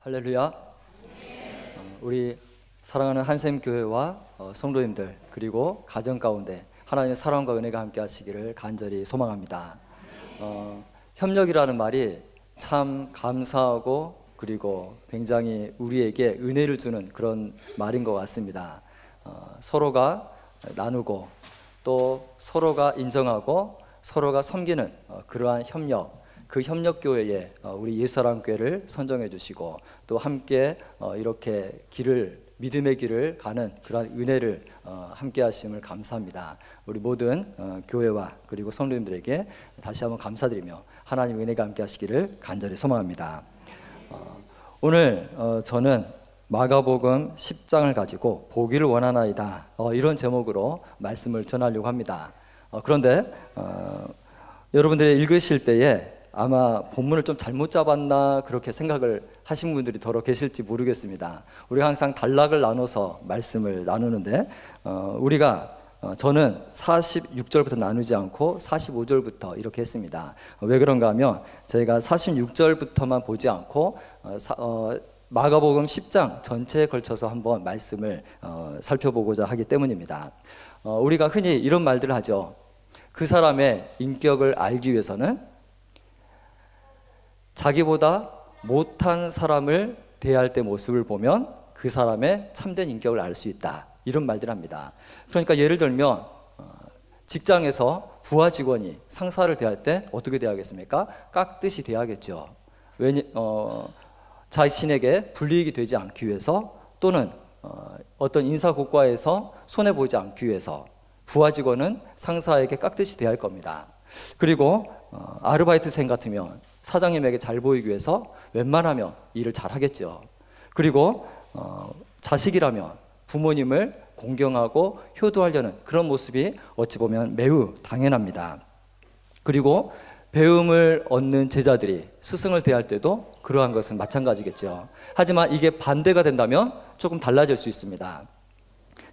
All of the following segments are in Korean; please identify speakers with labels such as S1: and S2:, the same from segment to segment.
S1: 할렐루야. 우리 사랑하는 한샘교회와 성도님들 그리고 가정 가운데 하나님의 사랑과 은혜가 함께 하시기를 간절히 소망합니다. 협력이라는 말이 참 감사하고 그리고 굉장히 우리에게 은혜를 주는 그런 말인 것 같습니다. 서로가 나누고 또 서로가 인정하고 서로가 섬기는 그러한 협력, 그 협력교회에 우리 예수사랑교회를 선정해 주시고 또 함께 이렇게 믿음의 길을 가는 그런 은혜를 함께 하심을 감사합니다. 우리 모든 교회와 그리고 성도님들에게 다시 한번 감사드리며 하나님 은혜가 함께 하시기를 간절히 소망합니다. 오늘 저는 마가복음 10장을 가지고 보기를 원하나이다, 이런 제목으로 말씀을 전하려고 합니다. 그런데 여러분들이 읽으실 때에 아마 본문을 좀 잘못 잡았나 그렇게 생각을 하신 분들이 더러 계실지 모르겠습니다. 우리가 항상 단락을 나눠서 말씀을 나누는데 저는 46절부터 나누지 않고 45절부터 이렇게 했습니다. 왜 그런가 하면 저희가 46절부터만 보지 않고 마가복음 10장 전체에 걸쳐서 한번 말씀을 살펴보고자 하기 때문입니다. 우리가 흔히 이런 말들을 하죠. 그 사람의 인격을 알기 위해서는 자기보다 못한 사람을 대할 때 모습을 보면 그 사람의 참된 인격을 알 수 있다, 이런 말들을 합니다. 그러니까 예를 들면 직장에서 부하 직원이 상사를 대할 때 어떻게 대하겠습니까? 깍듯이 대하겠죠. 자신에게 불이익이 되지 않기 위해서 또는 어떤 인사고과에서 손해보지 않기 위해서 부하 직원은 상사에게 깍듯이 대할 겁니다. 그리고 아르바이트생 같으면 사장님에게 잘 보이기 위해서 웬만하면 일을 잘 하겠죠. 그리고 자식이라면 부모님을 공경하고 효도하려는 그런 모습이 어찌 보면 매우 당연합니다. 그리고 배움을 얻는 제자들이 스승을 대할 때도 그러한 것은 마찬가지겠죠. 하지만 이게 반대가 된다면 조금 달라질 수 있습니다.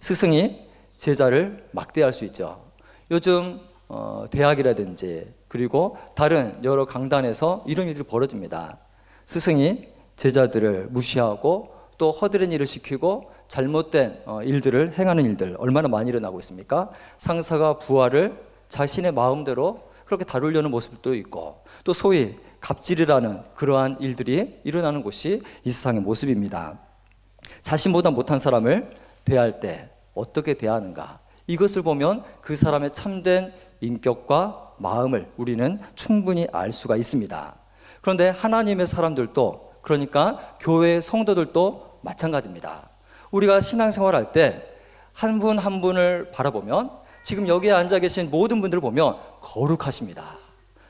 S1: 스승이 제자를 막대할 수 있죠. 요즘 대학이라든지 그리고 다른 여러 강단에서 이런 일들이 벌어집니다. 스승이 제자들을 무시하고 또 허드렛 일을 시키고 잘못된 일들을 행하는 일들 얼마나 많이 일어나고 있습니까? 상사가 부하를 자신의 마음대로 그렇게 다루려는 모습도 있고 또 소위 갑질이라는 그러한 일들이 일어나는 곳이 이 세상의 모습입니다. 자신보다 못한 사람을 대할 때 어떻게 대하는가, 이것을 보면 그 사람의 참된 인격과 마음을 우리는 충분히 알 수가 있습니다. 그런데 하나님의 사람들도, 그러니까 교회의 성도들도 마찬가지입니다. 우리가 신앙생활할 때 한 분 한 분을 바라보면 지금 여기에 앉아 계신 모든 분들을 보면 거룩하십니다.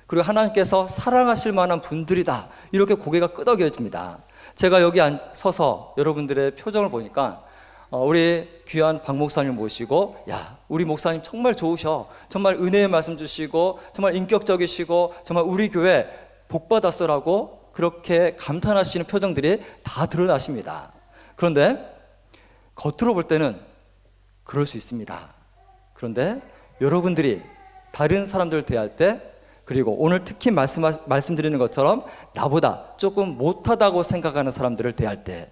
S1: 그리고 하나님께서 사랑하실 만한 분들이다, 이렇게 고개가 끄덕여집니다. 제가 여기 서서 여러분들의 표정을 보니까 우리 귀한 박 목사님 모시고, 야, 우리 목사님 정말 좋으셔, 정말 은혜의 말씀 주시고 정말 인격적이시고 정말 우리 교회 복 받았어라고 그렇게 감탄하시는 표정들이 다 드러나십니다. 그런데 겉으로 볼 때는 그럴 수 있습니다. 그런데 여러분들이 다른 사람들 대할 때, 그리고 오늘 특히 말씀드리는 것처럼 나보다 조금 못하다고 생각하는 사람들을 대할 때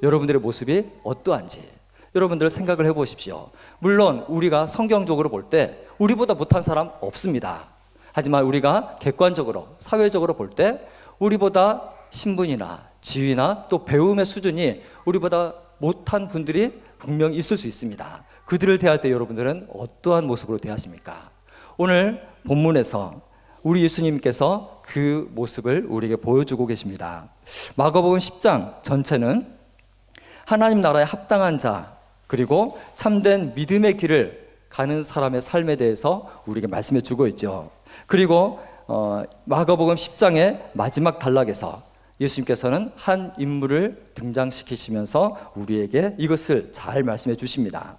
S1: 여러분들의 모습이 어떠한지 여러분들 생각을 해보십시오. 물론 우리가 성경적으로 볼 때 우리보다 못한 사람 없습니다. 하지만 우리가 객관적으로 사회적으로 볼 때 우리보다 신분이나 지위나 또 배움의 수준이 우리보다 못한 분들이 분명히 있을 수 있습니다. 그들을 대할 때 여러분들은 어떠한 모습으로 대하십니까? 오늘 본문에서 우리 예수님께서 그 모습을 우리에게 보여주고 계십니다. 마가복음 10장 전체는 하나님 나라에 합당한 자 그리고 참된 믿음의 길을 가는 사람의 삶에 대해서 우리에게 말씀해 주고 있죠. 그리고 마가복음 10장의 마지막 단락에서 예수님께서는 한 인물을 등장시키시면서 우리에게 이것을 잘 말씀해 주십니다.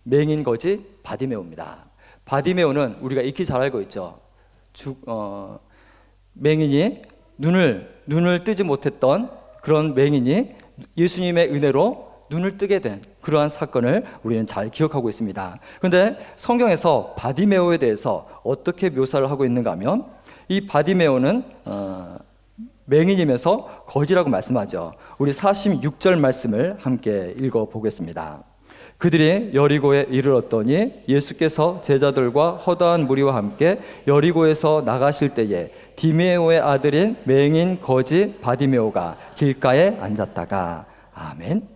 S1: 맹인 거지 바디메오입니다. 바디메오는 우리가 익히 잘 알고 있죠. 맹인이 눈을 뜨지 못했던 그런 맹인이 예수님의 은혜로 눈을 뜨게 된 그러한 사건을 우리는 잘 기억하고 있습니다. 그런데 성경에서 바디메오에 대해서 어떻게 묘사를 하고 있는가 하면 이 바디메오는 맹인이면서 거지라고 말씀하죠. 우리 46절 말씀을 함께 읽어보겠습니다. 그들이 여리고에 이르렀더니 예수께서 제자들과 허다한 무리와 함께 여리고에서 나가실 때에 디메오의 아들인 맹인 거지 바디메오가 길가에 앉았다가 아멘.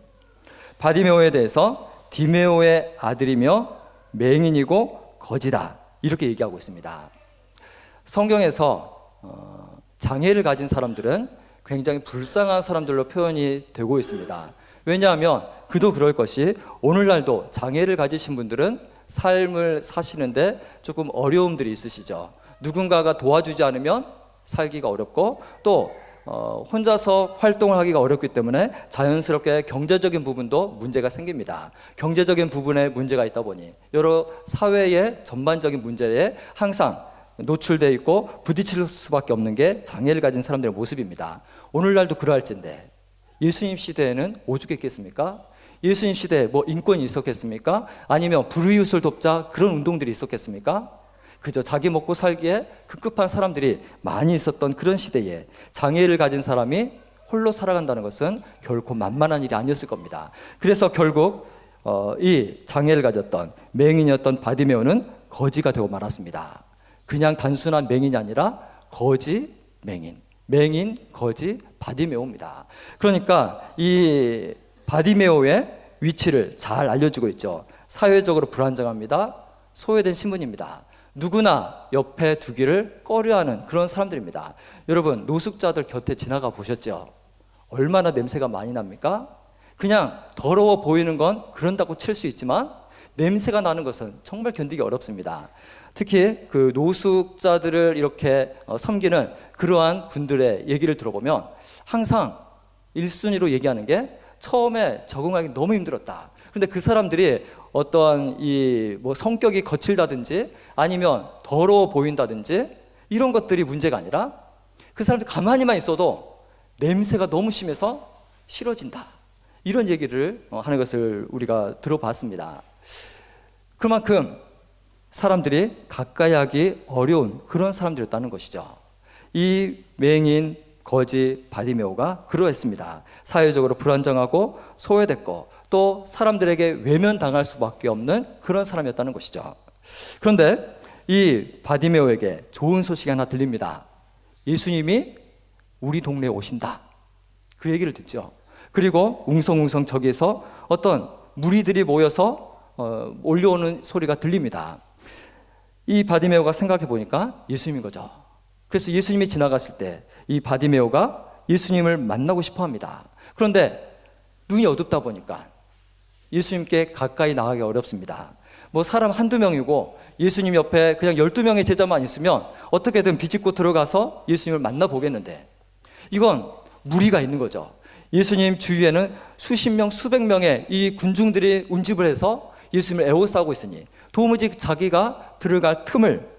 S1: 바디메오에 대해서 디메오의 아들이며 맹인이고 거지다 이렇게 얘기하고 있습니다. 성경에서 장애를 가진 사람들은 굉장히 불쌍한 사람들로 표현이 되고 있습니다. 왜냐하면 그도 그럴 것이 오늘날도 장애를 가지신 분들은 삶을 사시는데 조금 어려움들이 있으시죠. 누군가가 도와주지 않으면 살기가 어렵고 또 혼자서 활동을 하기가 어렵기 때문에 자연스럽게 경제적인 부분도 문제가 생깁니다. 경제적인 부분에 문제가 있다 보니 여러 사회의 전반적인 문제에 항상 노출되어 있고 부딪힐 수밖에 없는 게 장애를 가진 사람들의 모습입니다. 오늘날도 그러할진데 예수님 시대에는 오죽했겠습니까? 예수님 시대에 뭐 인권이 있었겠습니까? 아니면 불우이웃을 돕자 그런 운동들이 있었겠습니까? 그저 자기 먹고 살기에 급급한 사람들이 많이 있었던 그런 시대에 장애를 가진 사람이 홀로 살아간다는 것은 결코 만만한 일이 아니었을 겁니다. 그래서 결국 이 장애를 가졌던 맹인이었던 바디메오는 거지가 되고 말았습니다. 그냥 단순한 맹인이 아니라 거지, 맹인, 맹인, 거지, 바디메오입니다. 그러니까 이 바디메오의 위치를 잘 알려주고 있죠. 사회적으로 불안정합니다. 소외된 신분입니다. 누구나 옆에 두기를 꺼려하는 그런 사람들입니다. 여러분 노숙자들 곁에 지나가 보셨죠? 얼마나 냄새가 많이 납니까? 그냥 더러워 보이는 건 그런다고 칠 수 있지만 냄새가 나는 것은 정말 견디기 어렵습니다. 특히 그 노숙자들을 이렇게 섬기는 그러한 분들의 얘기를 들어보면 항상 1순위로 얘기하는 게 처음에 적응하기 너무 힘들었다. 그런데 그 사람들이 어떠한 뭐 성격이 거칠다든지 아니면 더러워 보인다든지 이런 것들이 문제가 아니라 그 사람들 가만히만 있어도 냄새가 너무 심해서 싫어진다. 이런 얘기를 하는 것을 우리가 들어봤습니다. 그만큼 사람들이 가까이 하기 어려운 그런 사람들이었다는 것이죠. 이 맹인, 거지, 바디메오가 그러했습니다. 사회적으로 불안정하고 소외됐고 또 사람들에게 외면당할 수밖에 없는 그런 사람이었다는 것이죠. 그런데 이 바디메오에게 좋은 소식이 하나 들립니다. 예수님이 우리 동네에 오신다. 그 얘기를 듣죠. 그리고 웅성웅성 저기서 어떤 무리들이 모여서 올려오는 소리가 들립니다. 이 바디메오가 생각해 보니까 예수님인 거죠. 그래서 예수님이 지나갔을 때 이 바디메오가 예수님을 만나고 싶어 합니다. 그런데 눈이 어둡다 보니까 예수님께 가까이 나가기 어렵습니다. 뭐 사람 한두 명이고 예수님 옆에 그냥 12명의 제자만 있으면 어떻게든 비집고 들어가서 예수님을 만나보겠는데 이건 무리가 있는 거죠. 예수님 주위에는 수십 명, 수백 명의 이 군중들이 운집을 해서 예수님을 에워싸고 있으니 도무지 자기가 들어갈 틈을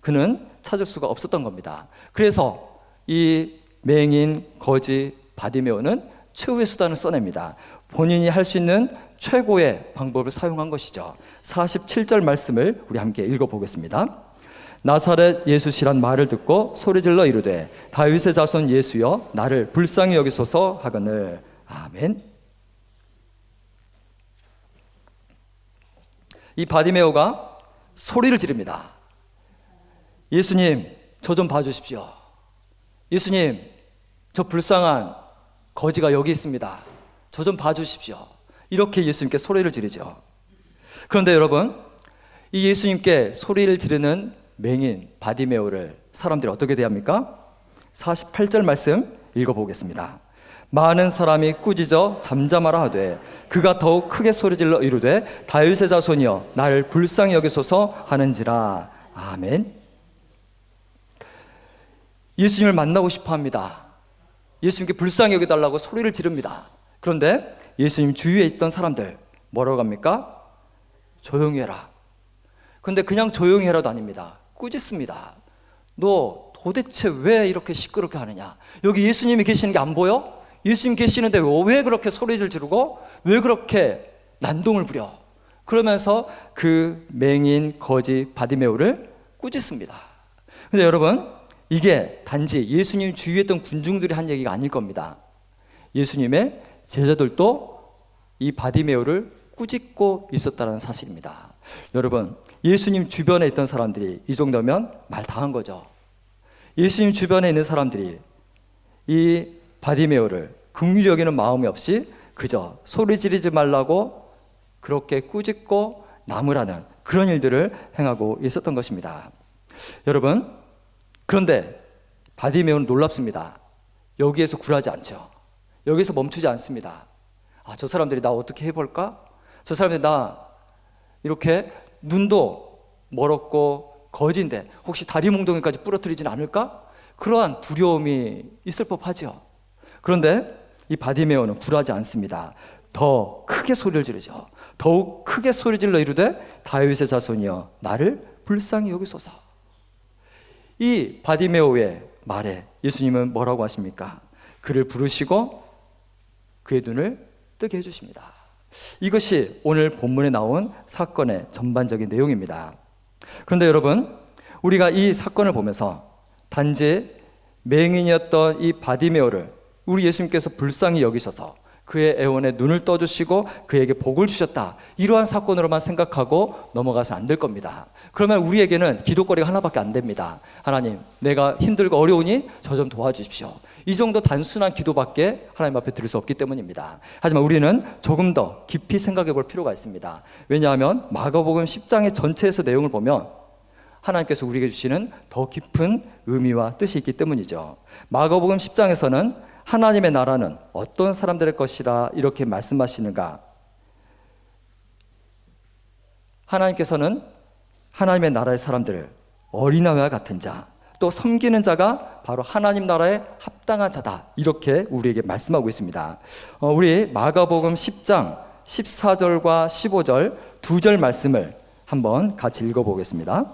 S1: 그는 찾을 수가 없었던 겁니다. 그래서 이 맹인, 거지, 바디메오는 최후의 수단을 써냅니다. 본인이 할 수 있는 최고의 방법을 사용한 것이죠. 47절 말씀을 우리 함께 읽어보겠습니다. 나사렛 예수시란 말을 듣고 소리질러 이르되 다윗의 자손 예수여 나를 불쌍히 여기소서 하거늘. 아멘. 이 바디메오가 소리를 지릅니다. 예수님, 저 좀 봐주십시오. 예수님, 저 불쌍한 거지가 여기 있습니다. 저 좀 봐주십시오. 이렇게 예수님께 소리를 지르죠. 그런데 여러분, 이 예수님께 소리를 지르는 맹인 바디메오를 사람들이 어떻게 대합니까? 48절 말씀 읽어보겠습니다. 많은 사람이 꾸짖어 잠잠하라 하되 그가 더욱 크게 소리질러 이르되 다윗의 자손이여 나를 불쌍히 여기소서 하는지라. 아멘. 예수님을 만나고 싶어 합니다. 예수님께 불쌍히 여겨달라고 소리를 지릅니다. 그런데 예수님 주위에 있던 사람들 뭐라고 합니까? 조용히 해라. 근데 그냥 조용히 해라도 아닙니다. 꾸짖습니다. 너 도대체 왜 이렇게 시끄럽게 하느냐? 여기 예수님이 계시는 게 안 보여? 예수님 계시는데 왜 그렇게 소리를 지르고 왜 그렇게 난동을 부려? 그러면서 그 맹인 거지 바디메오를 꾸짖습니다. 근데 여러분, 이게 단지 예수님 주위에 있던 군중들이 한 얘기가 아닐 겁니다. 예수님의 제자들도 이 바디메오를 꾸짖고 있었다는 사실입니다. 여러분, 예수님 주변에 있던 사람들이 이 정도면 말 다 한 거죠. 예수님 주변에 있는 사람들이 이 바디메오를 긍휼히 여기는 마음이 없이 그저 소리 지르지 말라고 그렇게 꾸짖고 나무라는 그런 일들을 행하고 있었던 것입니다. 여러분, 그런데 바디메오는 놀랍습니다. 여기에서 굴하지 않죠. 여기서 멈추지 않습니다. 저 사람들이 나 어떻게 해볼까? 저 사람들이 나 이렇게 눈도 멀었고 거지인데 혹시 다리 몽둥이까지 부러뜨리진 않을까? 그러한 두려움이 있을 법하죠. 그런데 이 바디메오는 굴하지 않습니다. 더 크게 소리를 지르죠. 더욱 크게 소리 질러 이르되 다윗의 자손이여 나를 불쌍히 여기소서. 이 바디메오의 말에 예수님은 뭐라고 하십니까? 그를 부르시고 그의 눈을 뜨게 해주십니다. 이것이 오늘 본문에 나온 사건의 전반적인 내용입니다. 그런데 여러분, 우리가 이 사건을 보면서 단지 맹인이었던 이 바디메오를 우리 예수님께서 불쌍히 여기셔서 그의 애원에 눈을 떠주시고 그에게 복을 주셨다, 이러한 사건으로만 생각하고 넘어가서는 안 될 겁니다. 그러면 우리에게는 기도거리가 하나밖에 안 됩니다. 하나님, 내가 힘들고 어려우니 저 좀 도와주십시오. 이 정도 단순한 기도밖에 하나님 앞에 드릴 수 없기 때문입니다. 하지만 우리는 조금 더 깊이 생각해 볼 필요가 있습니다. 왜냐하면 마가복음 10장의 전체에서 내용을 보면 하나님께서 우리에게 주시는 더 깊은 의미와 뜻이 있기 때문이죠. 마가복음 10장에서는 하나님의 나라는 어떤 사람들의 것이라 이렇게 말씀하시는가? 하나님께서는 하나님의 나라의 사람들을 어린아이와 같은 자, 또 섬기는 자가 바로 하나님 나라에 합당한 자다, 이렇게 우리에게 말씀하고 있습니다. 우리 마가복음 10장 14절과 15절 두 절 말씀을 한번 같이 읽어보겠습니다.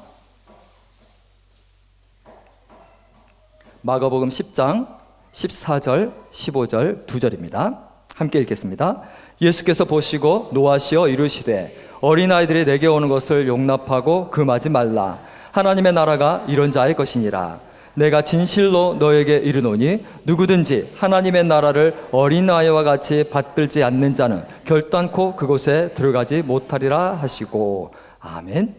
S1: 마가복음 10장 14절, 15절 두 절입니다. 함께 읽겠습니다. 예수께서 보시고 노하시어 이르시되 어린아이들이 내게 오는 것을 용납하고 금하지 말라. 하나님의 나라가 이런 자의 것이니라. 내가 진실로 너에게 이르노니 누구든지 하나님의 나라를 어린아이와 같이 받들지 않는 자는 결단코 그곳에 들어가지 못하리라 하시고. 아멘.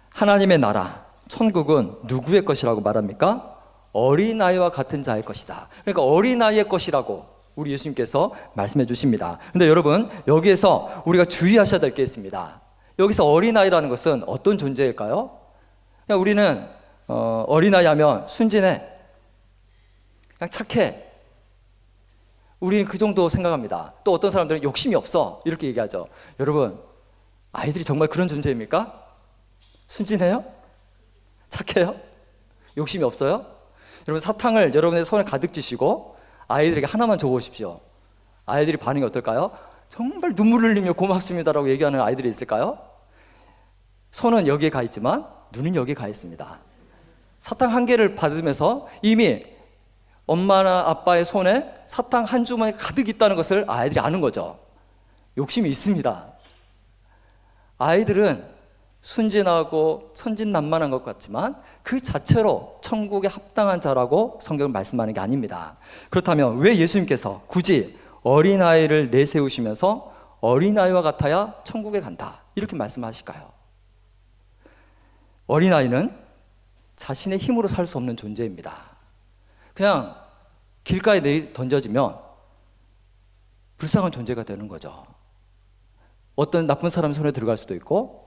S1: 하나님의 나라, 천국은 누구의 것이라고 말합니까? 어린아이와 같은 자의 것이다. 그러니까 어린아이의 것이라고 우리 예수님께서 말씀해 주십니다. 그런데 여러분, 여기에서 우리가 주의하셔야 될 게 있습니다. 여기서 어린아이라는 것은 어떤 존재일까요? 그냥 우리는 어린아이 하면 순진해, 그냥 착해, 우리는 그 정도 생각합니다. 또 어떤 사람들은 욕심이 없어, 이렇게 얘기하죠. 여러분, 아이들이 정말 그런 존재입니까? 순진해요? 착해요? 욕심이 없어요? 여러분, 사탕을 여러분의 손에 가득 쥐시고 아이들에게 하나만 줘보십시오. 아이들이 반응이 어떨까요? 정말 눈물을 흘리며 고맙습니다라고 얘기하는 아이들이 있을까요? 손은 여기에 가 있지만 눈은 여기에 가 있습니다. 사탕 한 개를 받으면서 이미 엄마나 아빠의 손에 사탕 한 주머니 가득 있다는 것을 아이들이 아는 거죠. 욕심이 있습니다. 아이들은 순진하고 천진난만한 것 같지만 그 자체로 천국에 합당한 자라고 성경은 말씀하는 게 아닙니다. 그렇다면 왜 예수님께서 굳이 어린아이를 내세우시면서 어린아이와 같아야 천국에 간다, 이렇게 말씀하실까요? 어린아이는 자신의 힘으로 살 수 없는 존재입니다. 그냥 길가에 던져지면 불쌍한 존재가 되는 거죠. 어떤 나쁜 사람 손에 들어갈 수도 있고,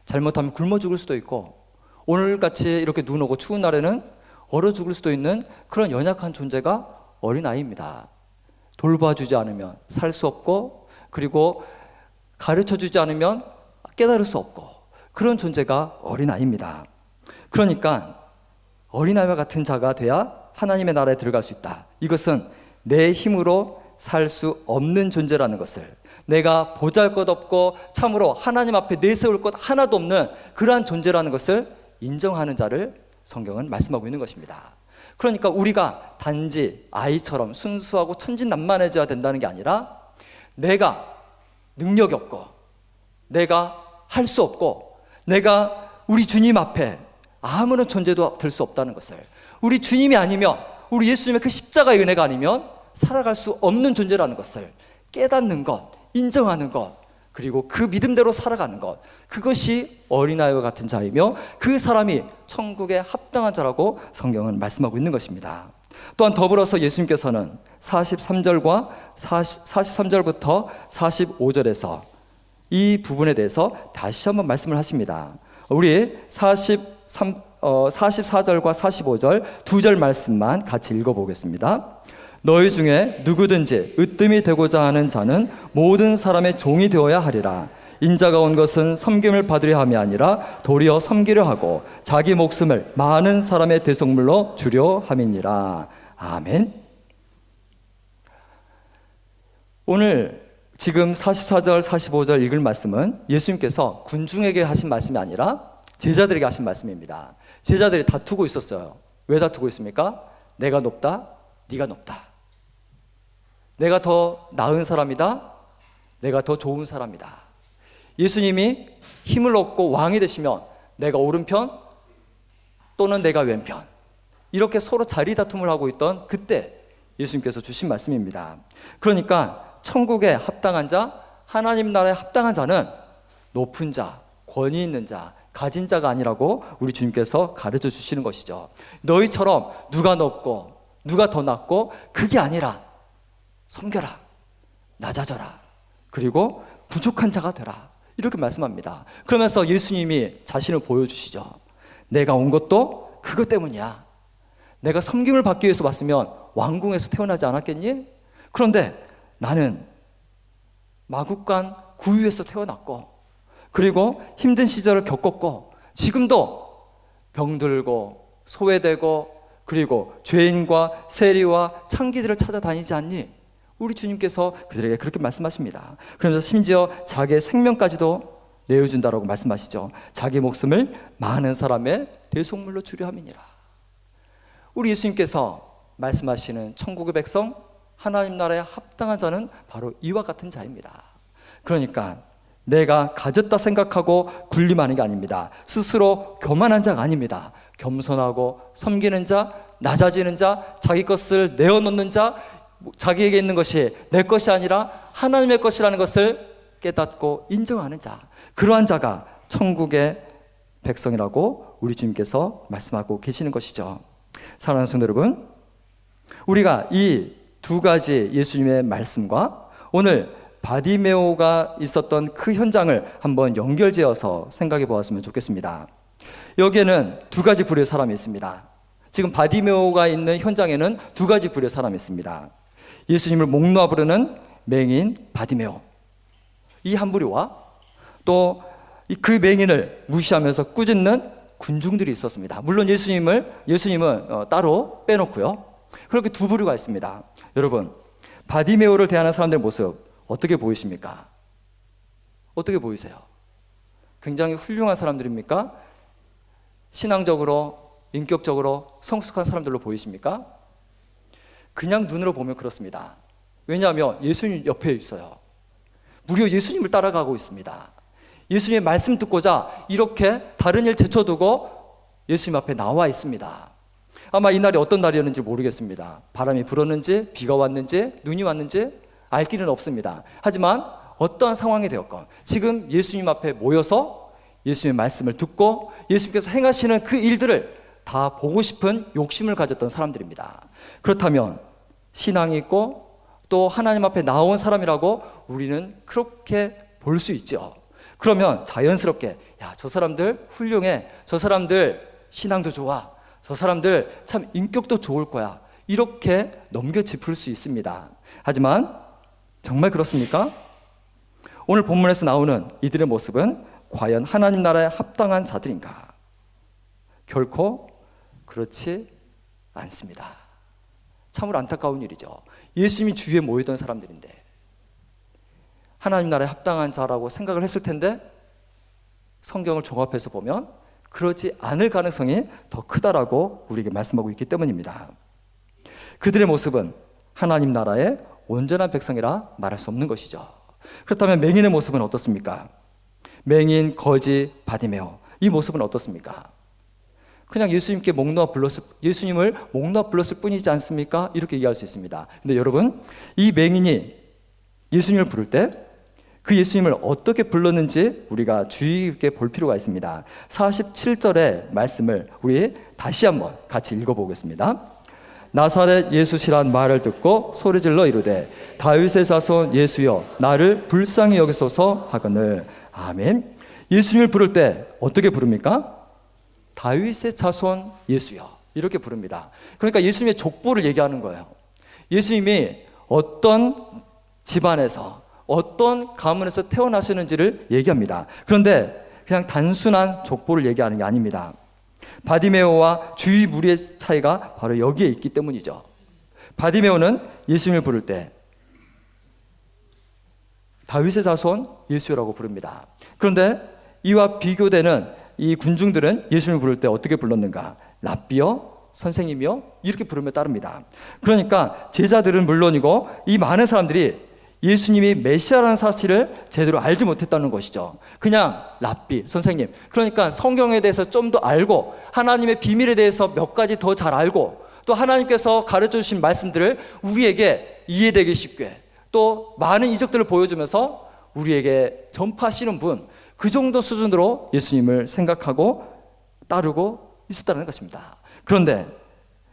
S1: 잘못하면 굶어 죽을 수도 있고, 오늘같이 이렇게 눈 오고 추운 날에는 얼어 죽을 수도 있는 그런 연약한 존재가 어린아이입니다. 돌봐주지 않으면 살 수 없고, 그리고 가르쳐주지 않으면 깨달을 수 없고, 그런 존재가 어린아이입니다. 그러니까 어린아이와 같은 자가 돼야 하나님의 나라에 들어갈 수 있다. 이것은 내 힘으로 살 수 없는 존재라는 것을, 내가 보잘것없고 참으로 하나님 앞에 내세울 것 하나도 없는 그러한 존재라는 것을 인정하는 자를 성경은 말씀하고 있는 것입니다. 그러니까 우리가 단지 아이처럼 순수하고 천진난만해져야 된다는 게 아니라 내가 능력이 없고 내가 할 수 없고 내가 우리 주님 앞에 아무런 존재도 될 수 없다는 것을, 우리 주님이 아니면, 우리 예수님의 그 십자가의 은혜가 아니면 살아갈 수 없는 존재라는 것을 깨닫는 것, 인정하는 것, 그리고 그 믿음대로 살아가는 것, 그것이 어린아이와 같은 자이며 그 사람이 천국에 합당한 자라고 성경은 말씀하고 있는 것입니다. 또한 더불어서 예수님께서는 43절과 43절부터 45절에서 이 부분에 대해서 다시 한번 말씀을 하십니다. 우리 44절과 45절 두 절 말씀만 같이 읽어보겠습니다. 너희 중에 누구든지 으뜸이 되고자 하는 자는 모든 사람의 종이 되어야 하리라. 인자가 온 것은 섬김을 받으려 함이 아니라 도리어 섬기려 하고 자기 목숨을 많은 사람의 대속물로 주려 함이니라. 아멘. 오늘 지금 44절, 45절 읽을 말씀은 예수님께서 군중에게 하신 말씀이 아니라 제자들에게 하신 말씀입니다. 제자들이 다투고 있었어요. 왜 다투고 있습니까? 내가 높다, 네가 높다. 내가 더 나은 사람이다, 내가 더 좋은 사람이다. 예수님이 힘을 얻고 왕이 되시면 내가 오른편 또는 내가 왼편, 이렇게 서로 자리 다툼을 하고 있던 그때 예수님께서 주신 말씀입니다. 그러니까 천국에 합당한 자, 하나님 나라에 합당한 자는 높은 자, 권위 있는 자, 가진 자가 아니라고 우리 주님께서 가르쳐 주시는 것이죠. 너희처럼 누가 높고 누가 더 낫고 그게 아니라 섬겨라, 낮아져라, 그리고 부족한 자가 되라, 이렇게 말씀합니다. 그러면서 예수님이 자신을 보여주시죠. 내가 온 것도 그것 때문이야. 내가 섬김을 받기 위해서 왔으면 왕궁에서 태어나지 않았겠니? 그런데 나는 마국간 구유에서 태어났고, 그리고 힘든 시절을 겪었고, 지금도 병들고 소외되고, 그리고 죄인과 세리와 창기들을 찾아다니지 않니? 우리 주님께서 그들에게 그렇게 말씀하십니다. 그러면서 심지어 자기의 생명까지도 내어준다라고 말씀하시죠. 자기 목숨을 많은 사람의 대속물로 주려 함이니라. 우리 예수님께서 말씀하시는 천국의 백성, 하나님 나라에 합당한 자는 바로 이와 같은 자입니다. 그러니까 내가 가졌다 생각하고 군림하는 게 아닙니다. 스스로 교만한 자가 아닙니다. 겸손하고 섬기는 자, 낮아지는 자, 자기 것을 내어놓는 자, 자기에게 있는 것이 내 것이 아니라 하나님의 것이라는 것을 깨닫고 인정하는 자, 그러한 자가 천국의 백성이라고 우리 주님께서 말씀하고 계시는 것이죠. 사랑하는 성도 여러분, 우리가 이 두 가지 예수님의 말씀과 오늘 바디메오가 있었던 그 현장을 한번 연결지어서 생각해 보았으면 좋겠습니다. 여기에는 두 가지 부류의 사람이 있습니다. 지금 바디메오가 있는 현장에는 두 가지 부류의 사람이 있습니다. 예수님을 목 놓아 부르는 맹인 바디메오, 이 한 부류와 또 그 맹인을 무시하면서 꾸짖는 군중들이 있었습니다. 물론 예수님은 따로 빼놓고요. 그렇게 두 부류가 있습니다. 여러분, 바디메오를 대하는 사람들의 모습 어떻게 보이십니까? 어떻게 보이세요? 굉장히 훌륭한 사람들입니까? 신앙적으로, 인격적으로 성숙한 사람들로 보이십니까? 그냥 눈으로 보면 그렇습니다. 왜냐하면 예수님 옆에 있어요. 무려 예수님을 따라가고 있습니다. 예수님의 말씀 듣고자 이렇게 다른 일 제쳐두고 예수님 앞에 나와 있습니다. 아마 이날이 어떤 날이었는지 모르겠습니다. 바람이 불었는지 비가 왔는지 눈이 왔는지 알 길은 없습니다. 하지만 어떠한 상황이 되었건 지금 예수님 앞에 모여서 예수님의 말씀을 듣고 예수님께서 행하시는 그 일들을 다 보고 싶은 욕심을 가졌던 사람들입니다. 그렇다면 신앙이 있고 또 하나님 앞에 나온 사람이라고 우리는 그렇게 볼 수 있죠. 그러면 자연스럽게 저 사람들 훌륭해, 저 사람들 신앙도 좋아, 저 사람들 참 인격도 좋을 거야, 이렇게 넘겨짚을 수 있습니다. 하지만 정말 그렇습니까? 오늘 본문에서 나오는 이들의 모습은 과연 하나님 나라에 합당한 자들인가? 결코 그렇지 않습니다. 참으로 안타까운 일이죠. 예수님이 주위에 모이던 사람들인데 하나님 나라에 합당한 자라고 생각을 했을 텐데 성경을 종합해서 보면 그러지 않을 가능성이 더 크다라고 우리에게 말씀하고 있기 때문입니다. 그들의 모습은 하나님 나라의 온전한 백성이라 말할 수 없는 것이죠. 그렇다면 맹인의 모습은 어떻습니까? 맹인, 거지, 바디메오, 이 모습은 어떻습니까? 그냥 예수님을 목 놓아 불렀을 뿐이지 않습니까? 이렇게 얘기할 수 있습니다. 근데 여러분, 이 맹인이 예수님을 부를 때 그 예수님을 어떻게 불렀는지 우리가 주의 깊게 볼 필요가 있습니다. 47절의 말씀을 우리 다시 한번 같이 읽어보겠습니다. 나사렛 예수시란 말을 듣고 소리질러 이르되 다윗의 자손 예수여 나를 불쌍히 여기소서 하거늘. 아멘. 예수님을 부를 때 어떻게 부릅니까? 다윗의 자손 예수여, 이렇게 부릅니다. 그러니까 예수님의 족보를 얘기하는 거예요. 예수님이 어떤 집안에서 어떤 가문에서 태어나시는지를 얘기합니다. 그런데 그냥 단순한 족보를 얘기하는 게 아닙니다. 바디메오와 주위 무리의 차이가 바로 여기에 있기 때문이죠. 바디메오는 예수님을 부를 때 다윗의 자손 예수라고 부릅니다. 그런데 이와 비교되는 이 군중들은 예수님을 부를 때 어떻게 불렀는가? 랍비여, 선생님이여, 이렇게 부르며 따릅니다. 그러니까 제자들은 물론이고 이 많은 사람들이 예수님이 메시아라는 사실을 제대로 알지 못했다는 것이죠. 그냥 랍비, 선생님, 그러니까 성경에 대해서 좀 더 알고 하나님의 비밀에 대해서 몇 가지 더 잘 알고 또 하나님께서 가르쳐 주신 말씀들을 우리에게 이해되기 쉽게 또 많은 이적들을 보여주면서 우리에게 전파하시는 분, 그 정도 수준으로 예수님을 생각하고 따르고 있었다는 것입니다. 그런데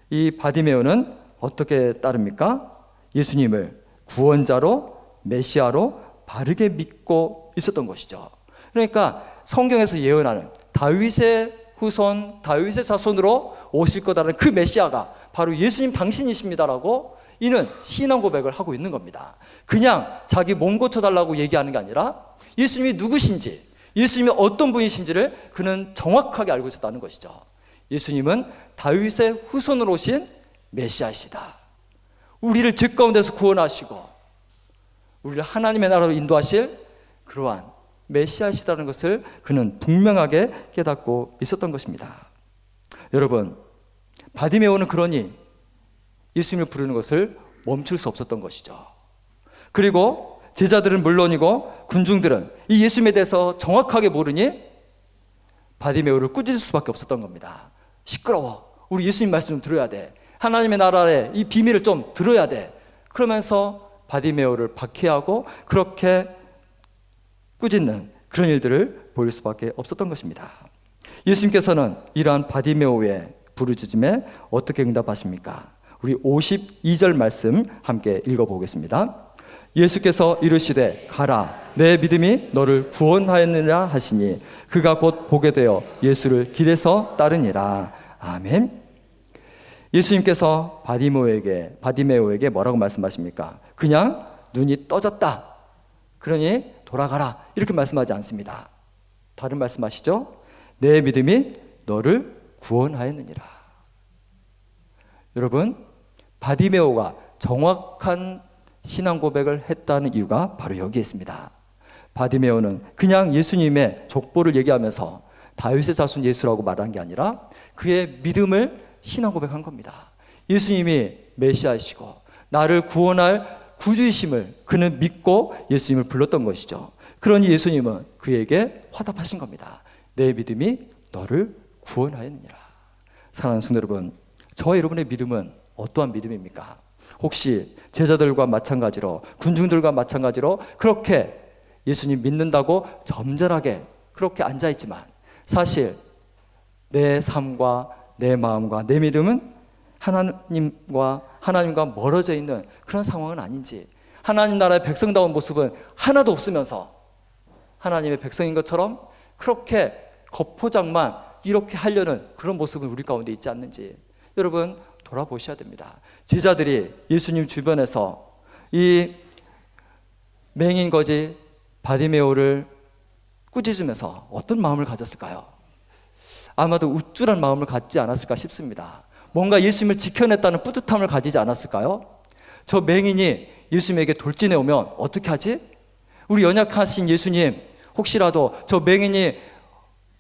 S1: 이 바디메오는 어떻게 따릅니까? 예수님을 구원자로, 메시아로 바르게 믿고 있었던 것이죠. 그러니까 성경에서 예언하는 다윗의 후손, 다윗의 자손으로 오실 거다라는 그 메시아가 바로 예수님 당신이십니다라고 이는 신앙 고백을 하고 있는 겁니다. 그냥 자기 몸 고쳐달라고 얘기하는 게 아니라 예수님이 누구신지, 예수님이 어떤 분이신지를 그는 정확하게 알고 있었다는 것이죠. 예수님은 다윗의 후손으로 오신 메시아이시다. 우리를 죄 가운데서 구원하시고 우리를 하나님의 나라로 인도하실 그러한 메시아이시다는 것을 그는 분명하게 깨닫고 있었던 것입니다. 여러분, 바디메오는 그러니 예수님을 부르는 것을 멈출 수 없었던 것이죠. 그리고 제자들은 물론이고 군중들은 이 예수님에 대해서 정확하게 모르니 바디메오를 꾸짖을 수밖에 없었던 겁니다. 시끄러워, 우리 예수님 말씀 좀 들어야 돼, 하나님의 나라의 이 비밀을 좀 들어야 돼, 그러면서 바디메오를 박해하고 그렇게 꾸짖는 그런 일들을 보일 수밖에 없었던 것입니다. 예수님께서는 이러한 바디메오의 부르짖음에 어떻게 응답하십니까? 우리 52절 말씀 함께 읽어보겠습니다. 예수께서 이르시되 가라, 내 믿음이 너를 구원하였느냐 하시니 그가 곧 보게 되어 예수를 길에서 따르니라. 아멘. 예수님께서 바디메오에게 뭐라고 말씀하십니까? 그냥 눈이 떠졌다, 그러니 돌아가라, 이렇게 말씀하지 않습니다. 다른 말씀하시죠? 내 믿음이 너를 구원하였느니라. 여러분, 바디메오가 정확한 신앙 고백을 했다는 이유가 바로 여기에 있습니다. 바디메오는 그냥 예수님의 족보를 얘기하면서 다윗의 자손 예수라고 말한 게 아니라 그의 믿음을 신앙 고백한 겁니다. 예수님이 메시아이시고 나를 구원할 구주이심을 그는 믿고 예수님을 불렀던 것이죠. 그러니 예수님은 그에게 화답하신 겁니다. 내 믿음이 너를 구원하였느니라. 사랑하는 성도 여러분, 저와 여러분의 믿음은 어떠한 믿음입니까? 혹시 제자들과 마찬가지로, 군중들과 마찬가지로 그렇게 예수님 믿는다고 점잖하게 그렇게 앉아있지만 사실 내 삶과 내 마음과 내 믿음은 하나님과 멀어져 있는 그런 상황은 아닌지, 하나님 나라의 백성다운 모습은 하나도 없으면서 하나님의 백성인 것처럼 그렇게 겉포장만 이렇게 하려는 그런 모습은 우리 가운데 있지 않는지 여러분 돌아보셔야 됩니다. 제자들이 예수님 주변에서 이 맹인 거지 바디메오를 꾸짖으면서 어떤 마음을 가졌을까요? 아마도 우쭐한 마음을 갖지 않았을까 싶습니다. 뭔가 예수님을 지켜냈다는 뿌듯함을 가지지 않았을까요? 저 맹인이 예수님에게 돌진해 오면 어떻게 하지? 우리 연약하신 예수님, 혹시라도 저 맹인이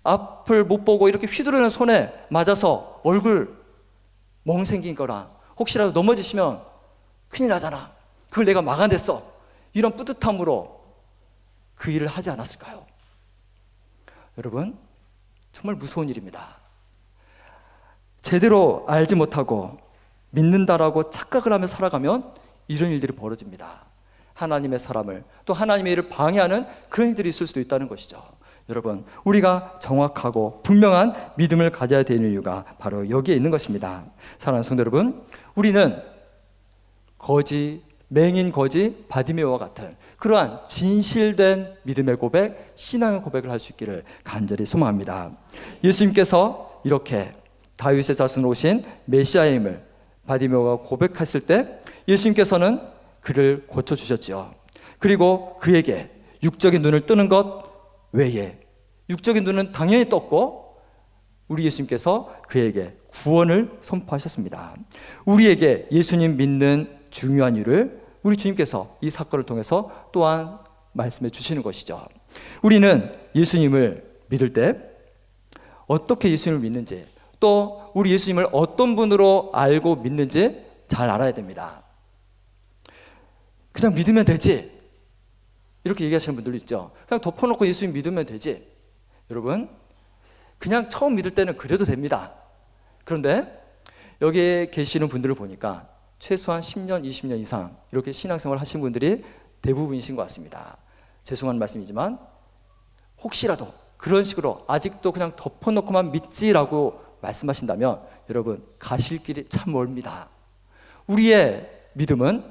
S1: 앞을 못 보고 이렇게 휘두르는 손에 맞아서 얼굴 멍 생긴 거나 혹시라도 넘어지시면 큰일 나잖아. 그걸 내가 막아냈어. 이런 뿌듯함으로 그 일을 하지 않았을까요? 여러분, 정말 무서운 일입니다. 제대로 알지 못하고 믿는다라고 착각을 하며 살아가면 이런 일들이 벌어집니다. 하나님의 사람을, 또 하나님의 일을 방해하는 그런 일들이 있을 수도 있다는 것이죠. 여러분, 우리가 정확하고 분명한 믿음을 가져야 되는 이유가 바로 여기에 있는 것입니다. 사랑하는 성도 여러분, 우리는 맹인 거지 바디메오와 같은 그러한 진실된 믿음의 고백, 신앙의 고백을 할 수 있기를 간절히 소망합니다. 예수님께서 이렇게 다윗의 자손으로 오신 메시아임을 바디메오가 고백했을 때 예수님께서는 그를 고쳐주셨죠. 그리고 그에게 육적인 눈을 뜨는 것 외에, 육적인 눈은 당연히 떴고 우리 예수님께서 그에게 구원을 선포하셨습니다. 우리에게 예수님 믿는 중요한 이유를 우리 주님께서 이 사건을 통해서 또한 말씀해 주시는 것이죠. 우리는 예수님을 믿을 때 어떻게 예수님을 믿는지, 또 우리 예수님을 어떤 분으로 알고 믿는지 잘 알아야 됩니다. 그냥 믿으면 되지, 이렇게 얘기하시는 분들도 있죠. 그냥 덮어놓고 예수님 믿으면 되지. 여러분, 그냥 처음 믿을 때는 그래도 됩니다. 그런데 여기에 계시는 분들을 보니까 최소한 10년, 20년 이상 이렇게 신앙생활 하신 분들이 대부분이신 것 같습니다. 죄송한 말씀이지만 혹시라도 그런 식으로 아직도 그냥 덮어놓고만 믿지라고 말씀하신다면 여러분, 가실 길이 참 멀습니다. 우리의 믿음은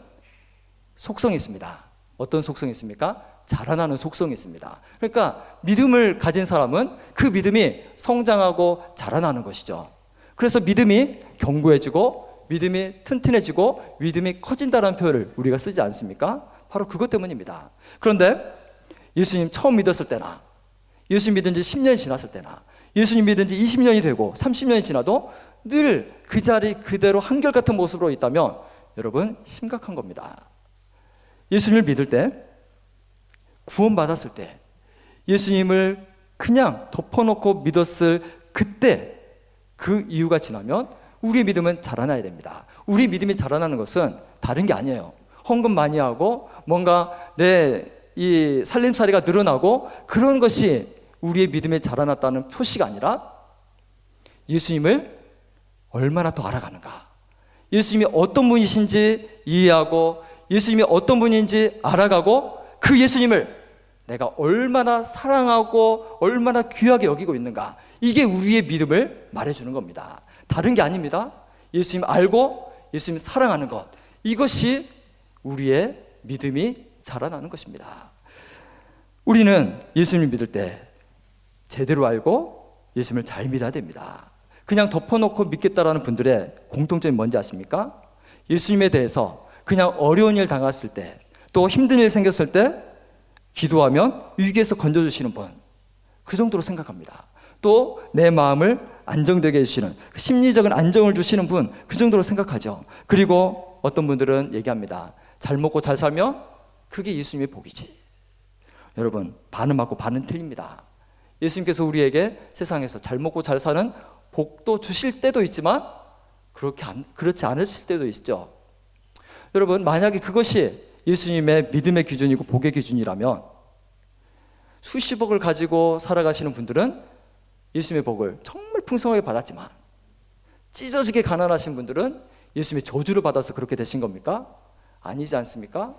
S1: 속성이 있습니다. 어떤 속성이 있습니까? 자라나는 속성이 있습니다. 그러니까 믿음을 가진 사람은 그 믿음이 성장하고 자라나는 것이죠. 그래서 믿음이 견고해지고 믿음이 튼튼해지고 믿음이 커진다는 표현을 우리가 쓰지 않습니까? 바로 그것 때문입니다. 그런데 예수님 처음 믿었을 때나 예수님 믿은 지 10년이 지났을 때나 예수님 믿은 지 20년이 되고 30년이 지나도 늘 그 자리 그대로 한결같은 모습으로 있다면 여러분, 심각한 겁니다. 예수님을 믿을 때, 구원받았을 때, 예수님을 그냥 덮어놓고 믿었을 그때 그 이유가 지나면 우리의 믿음은 자라나야 됩니다. 우리 믿음이 자라나는 것은 다른 게 아니에요. 헌금 많이 하고 뭔가 내 이 살림살이가 늘어나고 그런 것이 우리의 믿음이 자라났다는 표시가 아니라 예수님을 얼마나 더 알아가는가, 예수님이 어떤 분이신지 이해하고 예수님이 어떤 분인지 알아가고 그 예수님을 내가 얼마나 사랑하고 얼마나 귀하게 여기고 있는가, 이게 우리의 믿음을 말해주는 겁니다. 다른 게 아닙니다. 예수님 알고 예수님 사랑하는 것, 이것이 우리의 믿음이 자라나는 것입니다. 우리는 예수님을 믿을 때 제대로 알고 예수님을 잘 믿어야 됩니다. 그냥 덮어놓고 믿겠다라는 분들의 공통점이 뭔지 아십니까? 예수님에 대해서 그냥 어려운 일 당했을 때, 또 힘든 일 생겼을 때 기도하면 위기에서 건져주시는 분, 그 정도로 생각합니다. 또 내 마음을 안정되게 해주시는, 심리적인 안정을 주시는 분, 그 정도로 생각하죠. 그리고 어떤 분들은 얘기합니다. 잘 먹고 잘 살면 그게 예수님의 복이지. 여러분, 반은 맞고 반은 틀립니다. 예수님께서 우리에게 세상에서 잘 먹고 잘 사는 복도 주실 때도 있지만 그렇지 않으실 때도 있죠. 여러분, 만약에 그것이 예수님의 믿음의 기준이고 복의 기준이라면 수십억을 가지고 살아가시는 분들은 예수님의 복을 정말 풍성하게 받았지만 찢어지게 가난하신 분들은 예수님의 저주를 받아서 그렇게 되신 겁니까? 아니지 않습니까?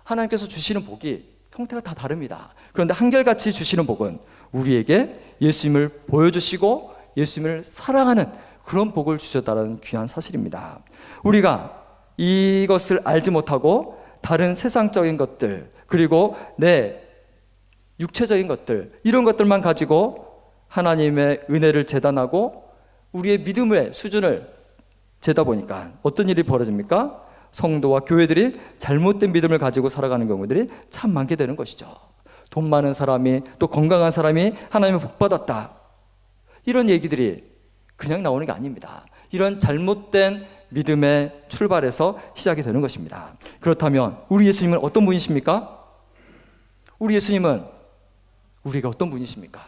S1: 하나님께서 주시는 복이 형태가 다 다릅니다. 그런데 한결같이 주시는 복은 우리에게 예수님을 보여주시고 예수님을 사랑하는 그런 복을 주셨다는 귀한 사실입니다. 우리가 이것을 알지 못하고 다른 세상적인 것들, 그리고 내 육체적인 것들, 이런 것들만 가지고 하나님의 은혜를 재단하고 우리의 믿음의 수준을 재다 보니까 어떤 일이 벌어집니까? 성도와 교회들이 잘못된 믿음을 가지고 살아가는 경우들이 참 많게 되는 것이죠. 돈 많은 사람이, 또 건강한 사람이 하나님의 복 받았다, 이런 얘기들이 그냥 나오는 게 아닙니다. 이런 잘못된 믿음의 출발에서 시작이 되는 것입니다. 그렇다면 우리 예수님은 어떤 분이십니까? 우리 예수님은 우리가 어떤 분이십니까?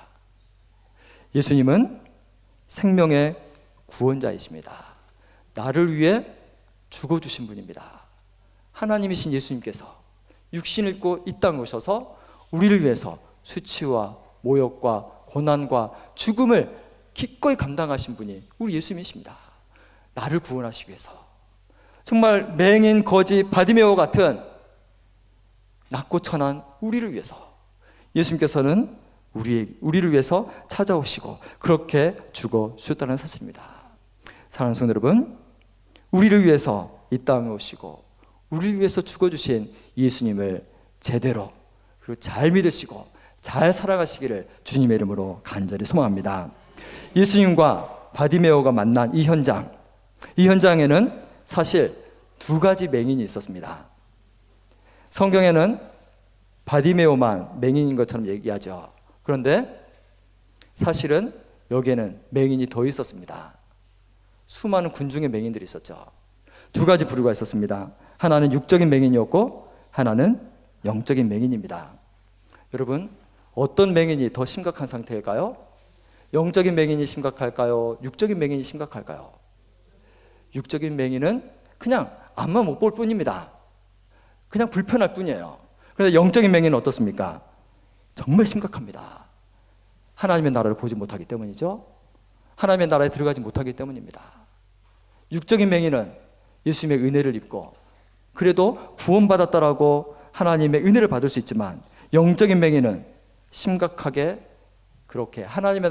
S1: 예수님은 생명의 구원자이십니다. 나를 위해 죽어주신 분입니다. 하나님이신 예수님께서 육신을 입고 이 땅에 오셔서 우리를 위해서 수치와 모욕과 고난과 죽음을 기꺼이 감당하신 분이 우리 예수님이십니다. 나를 구원하시기 위해서. 정말 맹인, 거지, 바디메오 같은 낮고 천한 우리를 위해서 예수님께서는 우리를 위해서 찾아오시고 그렇게 죽어주셨다는 사실입니다. 사랑하는 성도 여러분, 우리를 위해서 이 땅에 오시고 우리를 위해서 죽어주신 예수님을 제대로 그리고 잘 믿으시고 잘 살아가시기를 주님의 이름으로 간절히 소망합니다. 예수님과 바디메오가 만난 이 현장에는 사실 두 가지 맹인이 있었습니다. 성경에는 바디메오만 맹인인 것처럼 얘기하죠. 그런데 사실은 여기에는 맹인이 더 있었습니다. 수많은 군중의 맹인들이 있었죠. 두 가지 부류가 있었습니다. 하나는 육적인 맹인이었고 하나는 영적인 맹인입니다. 여러분, 어떤 맹인이 더 심각한 상태일까요? 영적인 맹인이 심각할까요? 육적인 맹인이 심각할까요? 육적인 맹인은 그냥 앞만 못 볼 뿐입니다. 그냥 불편할 뿐이에요. 그런데 영적인 맹인은 어떻습니까? 정말 심각합니다. 하나님의 나라를 보지 못하기 때문이죠. 하나님의 나라에 들어가지 못하기 때문입니다. 육적인 맹인은 예수님의 은혜를 입고 그래도 구원받았다라고 하나님의 은혜를 받을 수 있지만 영적인 맹인은 심각하게 그렇게 하나님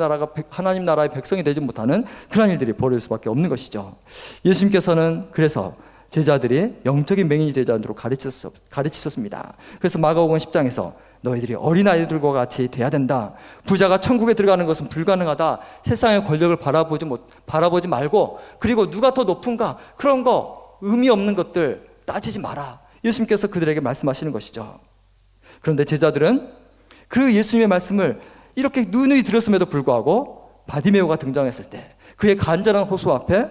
S1: 나라의 백성이 되지 못하는 그런 일들이 벌어질 수밖에 없는 것이죠. 예수님께서는 그래서 제자들이 영적인 맹인이 되지 않도록 가르치셨습니다. 그래서 마가복음 10장에서 너희들이 어린아이들과 같이 돼야 된다. 부자가 천국에 들어가는 것은 불가능하다. 세상의 권력을 바라보지 말고 그리고 누가 더 높은가 그런 거 의미 없는 것들 따지지 마라. 예수님께서 그들에게 말씀하시는 것이죠. 그런데 제자들은 그 예수님의 말씀을 이렇게 누누이 들었음에도 불구하고 바디메오가 등장했을 때 그의 간절한 호소 앞에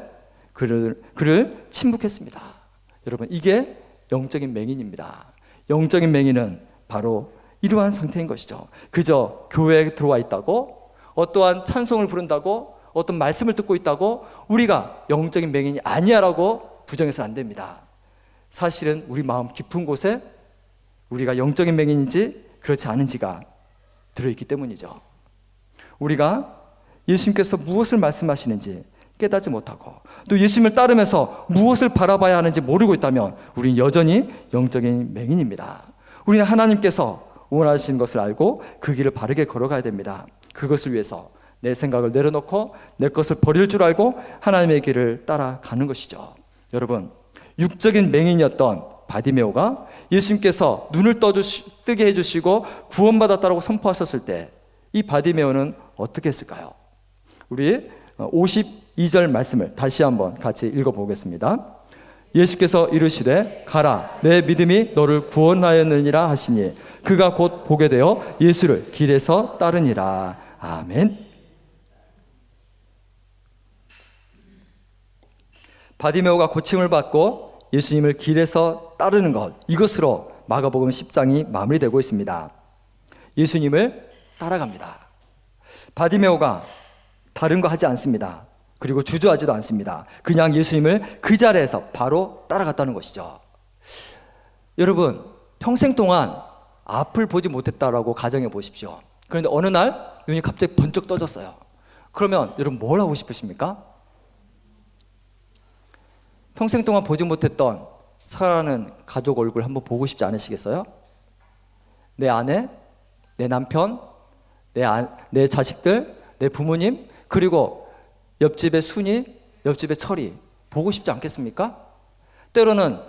S1: 그를 침묵했습니다. 여러분, 이게 영적인 맹인입니다. 영적인 맹인은 바로 이러한 상태인 것이죠. 그저 교회에 들어와 있다고, 어떠한 찬송을 부른다고, 어떤 말씀을 듣고 있다고 우리가 영적인 맹인이 아니야라고 부정해서는 안 됩니다. 사실은 우리 마음 깊은 곳에 우리가 영적인 맹인인지 그렇지 않은지가 들어있기 때문이죠. 우리가 예수님께서 무엇을 말씀하시는지 깨닫지 못하고 또 예수님을 따르면서 무엇을 바라봐야 하는지 모르고 있다면 우리는 여전히 영적인 맹인입니다. 우리는 하나님께서 원하시는 것을 알고 그 길을 바르게 걸어가야 됩니다. 그것을 위해서 내 생각을 내려놓고 내 것을 버릴 줄 알고 하나님의 길을 따라가는 것이죠. 여러분, 육적인 맹인이었던 바디메오가 예수님께서 눈을 뜨게 해주시고 구원받았다고 선포하셨을 때 이 바디메오는 어떻게 했을까요? 우리 52절 말씀을 다시 한번 같이 읽어보겠습니다. 예수께서 이르시되 가라 내 믿음이 너를 구원하였느니라 하시니 그가 곧 보게 되어 예수를 길에서 따르니라. 아멘. 바디메오가 고침을 받고 예수님을 길에서 따르는 것, 이것으로 마가복음 10장이 마무리되고 있습니다. 예수님을 따라갑니다. 바디메오가 다른 거 하지 않습니다. 그리고 주저하지도 않습니다. 그냥 예수님을 그 자리에서 바로 따라갔다는 것이죠. 여러분, 평생 동안 앞을 보지 못했다라고 가정해 보십시오. 그런데 어느 날 눈이 갑자기 번쩍 떠졌어요. 그러면 여러분 뭘 하고 싶으십니까? 평생 동안 보지 못했던 사랑하는 가족 얼굴 한번 보고 싶지 않으시겠어요? 내 아내, 내 남편, 내 자식들, 내 부모님, 그리고 옆집의 순이, 옆집의 철이 보고 싶지 않겠습니까? 때로는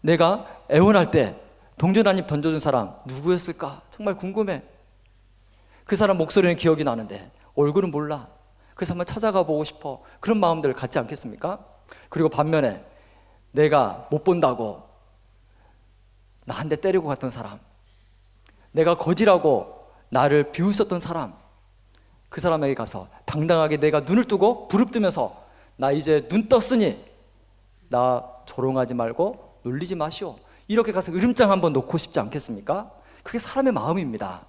S1: 내가 애원할 때 동전 한 입 던져준 사람 누구였을까? 정말 궁금해. 그 사람 목소리는 기억이 나는데 얼굴은 몰라. 그래서 한번 찾아가 보고 싶어. 그런 마음들을 갖지 않겠습니까? 그리고 반면에 내가 못 본다고 나 한 대 때리고 갔던 사람, 내가 거지라고 나를 비웃었던 사람, 그 사람에게 가서 당당하게 내가 눈을 뜨고 부릅뜨면서 나 이제 눈 떴으니 나 조롱하지 말고 놀리지 마시오, 이렇게 가서 으름장 한번 놓고 싶지 않겠습니까? 그게 사람의 마음입니다.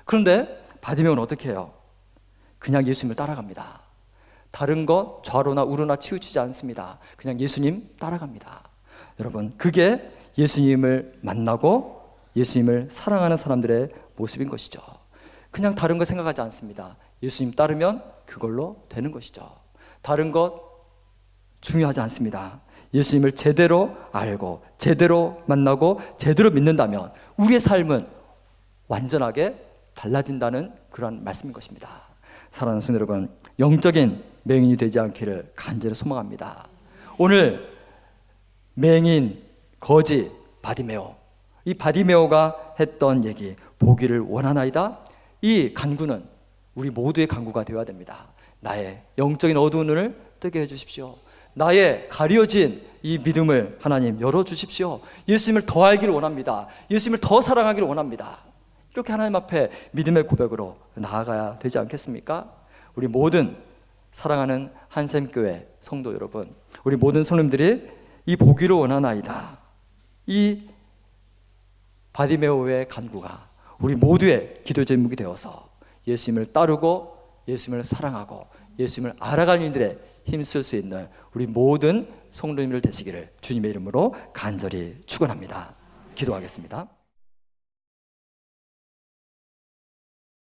S1: 그런데 바디메오는 어떻게 해요? 그냥 예수님을 따라갑니다. 다른 것 좌로나 우로나 치우치지 않습니다. 그냥 예수님 따라갑니다. 여러분, 그게 예수님을 만나고 예수님을 사랑하는 사람들의 모습인 것이죠. 그냥 다른 거 생각하지 않습니다. 예수님 따르면 그걸로 되는 것이죠. 다른 것 중요하지 않습니다. 예수님을 제대로 알고 제대로 만나고 제대로 믿는다면 우리의 삶은 완전하게 달라진다는 그런 말씀인 것입니다. 사랑하는 성도 여러분, 영적인 맹인이 되지 않기를 간절히 소망합니다. 오늘 맹인, 거지, 바디메오, 이 바디메오가 했던 얘기, 보기를 원하나이다. 이 간구는 우리 모두의 간구가 되어야 됩니다. 나의 영적인 어두운 눈을 뜨게 해주십시오. 나의 가려진 이 믿음을 하나님 열어주십시오. 예수님을 더 알기를 원합니다. 예수님을 더 사랑하기를 원합니다. 이렇게 하나님 앞에 믿음의 고백으로 나아가야 되지 않겠습니까? 우리 모든 사랑하는 한샘교회 성도 여러분, 우리 모든 성도님들이 이 보기를 원하나이다, 이 바디메오의 간구가 우리 모두의 기도 제목이 되어서 예수님을 따르고 예수님을 사랑하고 예수님을 알아가는 이들의 힘쓸 수 있는 우리 모든 성도님들 되시기를 주님의 이름으로 간절히 축원합니다. 기도하겠습니다.